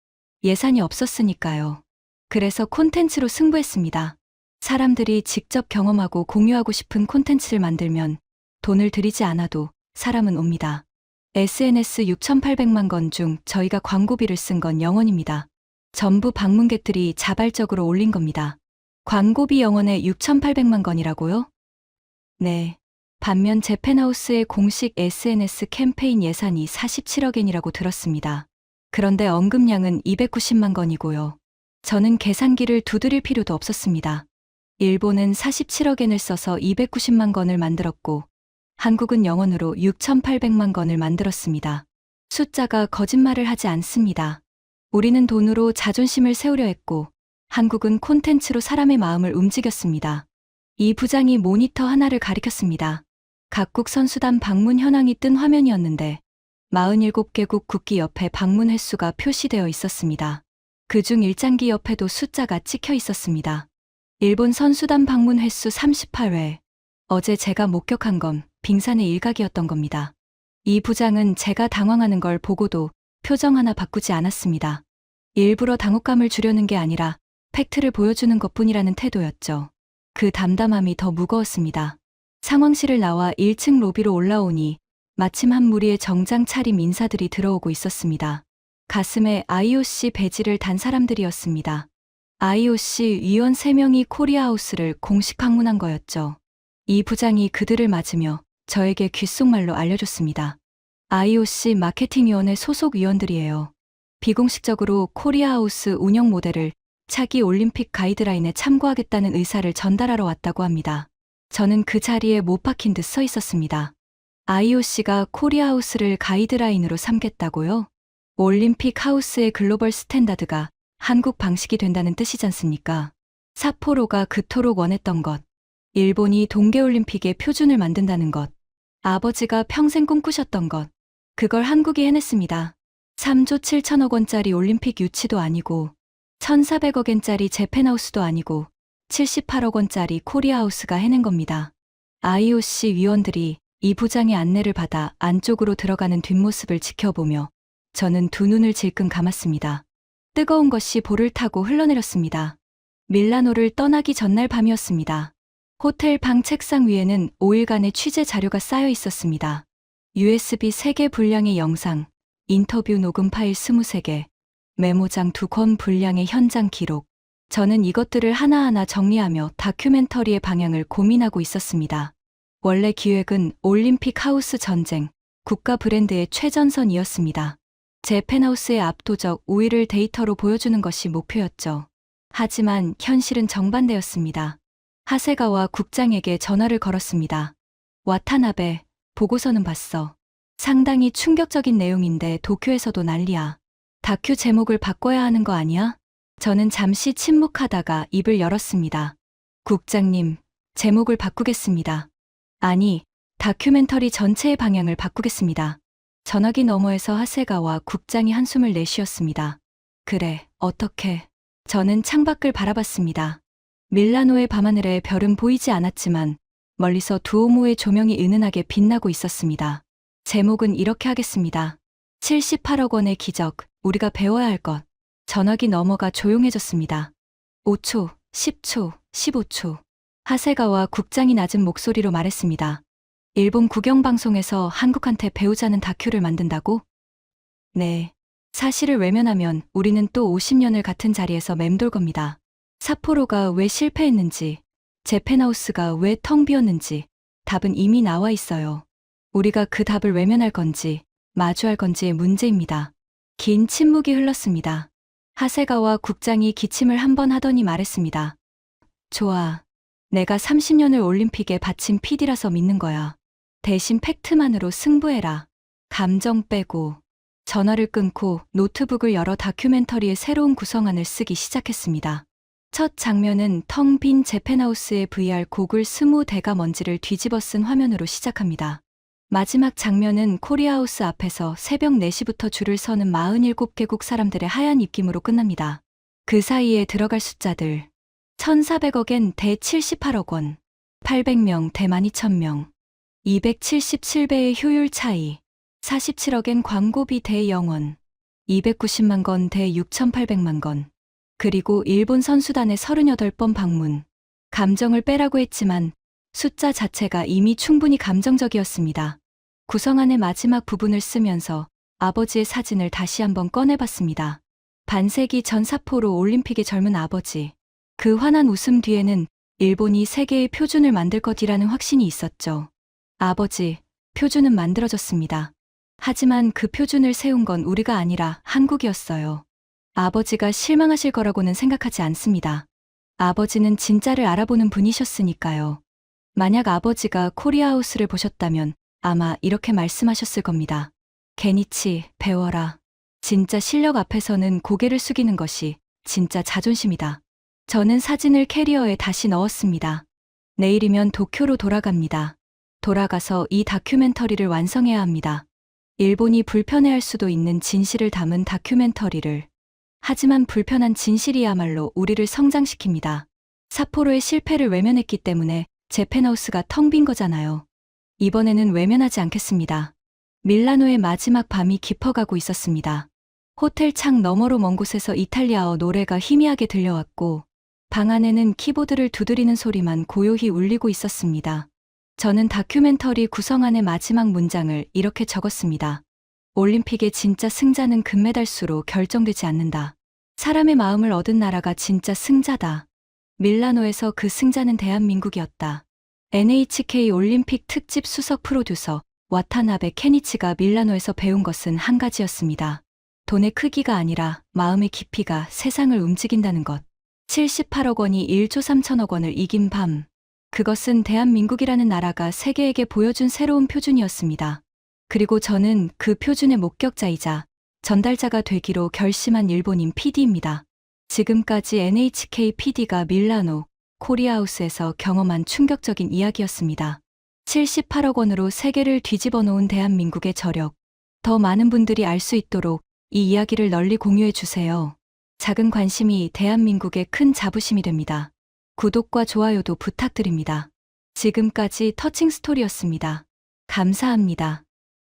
예산이 없었으니까요. 그래서 콘텐츠로 승부했습니다. 사람들이 직접 경험하고 공유하고 싶은 콘텐츠를 만들면 돈을 들이지 않아도 사람은 옵니다. SNS 6,800만 건 중 저희가 광고비를 쓴 건 0원입니다. 전부 방문객들이 자발적으로 올린 겁니다. 광고비 0원에 6,800만 건이라고요? 네. 반면 재팬하우스의 공식 SNS 캠페인 예산이 47억엔이라고 들었습니다. 그런데 언급량은 290만 건이고요. 저는 계산기를 두드릴 필요도 없었습니다. 일본은 47억엔을 써서 290만 건을 만들었고 한국은 0원으로 6,800만 건을 만들었습니다. 숫자가 거짓말을 하지 않습니다. 우리는 돈으로 자존심을 세우려 했고 한국은 콘텐츠로 사람의 마음을 움직였습니다. 이 부장이 모니터 하나를 가리켰습니다. 각국 선수단 방문 현황이 뜬 화면이었는데 47개국 국기 옆에 방문 횟수가 표시되어 있었습니다. 그중 일장기 옆에도 숫자가 찍혀 있었습니다. 일본 선수단 방문 횟수 38회. 어제 제가 목격한 건 빙산의 일각이었던 겁니다. 이 부장은 제가 당황하는 걸 보고도 표정 하나 바꾸지 않았습니다. 일부러 당혹감을 주려는 게 아니라 팩트를 보여주는 것뿐이라는 태도였죠. 그 담담함이 더 무거웠습니다. 상황실을 나와 1층 로비로 올라오니 마침 한 무리의 정장 차림 인사들이 들어오고 있었습니다. 가슴에 IOC 배지를 단 사람들이었습니다. IOC 위원 3명이 코리아하우스를 공식 방문한 거였죠. 이 부장이 그들을 맞으며 저에게 귓속말로 알려줬습니다. IOC 마케팅위원회 소속 위원들이에요. 비공식적으로 코리아하우스 운영 모델을 차기 올림픽 가이드라인에 참고하겠다는 의사를 전달하러 왔다고 합니다. 저는 그 자리에 못 박힌 듯 서 있었습니다. IOC가 코리아하우스를 가이드라인으로 삼겠다고요? 올림픽 하우스의 글로벌 스탠다드가 한국 방식이 된다는 뜻이지 않습니까? 삿포로가 그토록 원했던 것, 일본이 동계올림픽의 표준을 만든다는 것, 아버지가 평생 꿈꾸셨던 것, 그걸 한국이 해냈습니다. 3조 7천억 원짜리 올림픽 유치도 아니고 1,400억엔짜리 재팬하우스도 아니고 78억 원짜리 코리아하우스가 해낸 겁니다. IOC 위원들이 이 부장의 안내를 받아 안쪽으로 들어가는 뒷모습을 지켜보며 저는 두 눈을 질끈 감았습니다. 뜨거운 것이 볼을 타고 흘러내렸습니다. 밀라노를 떠나기 전날 밤이었습니다. 호텔 방 책상 위에는 5일간의 취재 자료가 쌓여 있었습니다. USB 3개 분량의 영상, 인터뷰 녹음 파일 23개, 메모장 2권 분량의 현장 기록. 저는 이것들을 하나하나 정리하며 다큐멘터리의 방향을 고민하고 있었습니다. 원래 기획은 올림픽 하우스 전쟁, 국가 브랜드의 최전선이었습니다. 재팬하우스의 압도적 우위를 데이터로 보여주는 것이 목표였죠. 하지만 현실은 정반대였습니다. 하세가와 국장에게 전화를 걸었습니다. 와타나베, 보고서는 봤어. 상당히 충격적인 내용인데 도쿄에서도 난리야. 다큐 제목을 바꿔야 하는 거 아니야? 저는 잠시 침묵하다가 입을 열었습니다. 국장님, 제목을 바꾸겠습니다. 아니, 다큐멘터리 전체의 방향을 바꾸겠습니다. 전화기 너머에서 하세가와 국장이 한숨을 내쉬었습니다. 그래, 어떻게? 저는 창밖을 바라봤습니다. 밀라노의 밤하늘에 별은 보이지 않았지만 멀리서 두오모의 조명이 은은하게 빛나고 있었습니다. 제목은 이렇게 하겠습니다. 78억 원의 기적, 우리가 배워야 할 것. 전화기 너머가 조용해졌습니다. 5초, 10초, 15초. 하세가와 국장이 낮은 목소리로 말했습니다. 일본 국영방송에서 한국한테 배우자는 다큐를 만든다고? 네. 사실을 외면하면 우리는 또 50년을 같은 자리에서 맴돌 겁니다. 삿포로가 왜 실패했는지, 제펜하우스가 왜 텅 비었는지 답은 이미 나와 있어요. 우리가 그 답을 외면할 건지 마주할 건지의 문제입니다. 긴 침묵이 흘렀습니다. 하세가와 국장이 기침을 한 번 하더니 말했습니다. 좋아. 내가 30년을 올림픽에 바친 PD라서 믿는 거야. 대신 팩트만으로 승부해라. 감정 빼고. 전화를 끊고 노트북을 열어 다큐멘터리의 새로운 구성안을 쓰기 시작했습니다. 첫 장면은 텅 빈 제펜하우스의 VR 고글 20대가 먼지를 뒤집어 쓴 화면으로 시작합니다. 마지막 장면은 코리아하우스 앞에서 새벽 4시부터 줄을 서는 47개국 사람들의 하얀 입김으로 끝납니다. 그 사이에 들어갈 숫자들. 1,400억엔 대 78억 원, 800명 대 12,000명, 277배의 효율 차이, 47억엔 광고비 대 0원, 290만 건 대 6,800만 건, 그리고 일본 선수단의 38번 방문. 감정을 빼라고 했지만 숫자 자체가 이미 충분히 감정적이었습니다. 구성안의 마지막 부분을 쓰면서 아버지의 사진을 다시 한번 꺼내봤습니다. 반세기 전 삿포로 올림픽의 젊은 아버지. 그 환한 웃음 뒤에는 일본이 세계의 표준을 만들 것이라는 확신이 있었죠. 아버지, 표준은 만들어졌습니다. 하지만 그 표준을 세운 건 우리가 아니라 한국이었어요. 아버지가 실망하실 거라고는 생각하지 않습니다. 아버지는 진짜를 알아보는 분이셨으니까요. 만약 아버지가 코리아하우스를 보셨다면 아마 이렇게 말씀하셨을 겁니다. 게니치, 배워라. 진짜 실력 앞에서는 고개를 숙이는 것이 진짜 자존심이다. 저는 사진을 캐리어에 다시 넣었습니다. 내일이면 도쿄로 돌아갑니다. 돌아가서 이 다큐멘터리를 완성해야 합니다. 일본이 불편해할 수도 있는 진실을 담은 다큐멘터리를. 하지만 불편한 진실이야말로 우리를 성장시킵니다. 삿포로의 실패를 외면했기 때문에 제펜하우스가 텅 빈 거잖아요. 이번에는 외면하지 않겠습니다. 밀라노의 마지막 밤이 깊어가고 있었습니다. 호텔 창 너머로 먼 곳에서 이탈리아어 노래가 희미하게 들려왔고 방 안에는 키보드를 두드리는 소리만 고요히 울리고 있었습니다. 저는 다큐멘터리 구성안의 마지막 문장을 이렇게 적었습니다. 올림픽의 진짜 승자는 금메달수로 결정되지 않는다. 사람의 마음을 얻은 나라가 진짜 승자다. 밀라노에서 그 승자는 대한민국이었다. NHK 올림픽 특집 수석 프로듀서 와타나베 케니치가 밀라노에서 배운 것은 한 가지였습니다. 돈의 크기가 아니라 마음의 깊이가 세상을 움직인다는 것. 78억 원이 1조 3천억 원을 이긴 밤. 그것은 대한민국이라는 나라가 세계에게 보여준 새로운 표준이었습니다. 그리고 저는 그 표준의 목격자이자 전달자가 되기로 결심한 일본인 PD입니다. 지금까지 NHK PD가 밀라노, 코리아하우스에서 경험한 충격적인 이야기였습니다. 78억 원으로 세계를 뒤집어 놓은 대한민국의 저력. 더 많은 분들이 알 수 있도록 이 이야기를 널리 공유해 주세요. 작은 관심이 대한민국의 큰 자부심이 됩니다. 구독과 좋아요도 부탁드립니다. 지금까지 터칭 스토리였습니다. 감사합니다.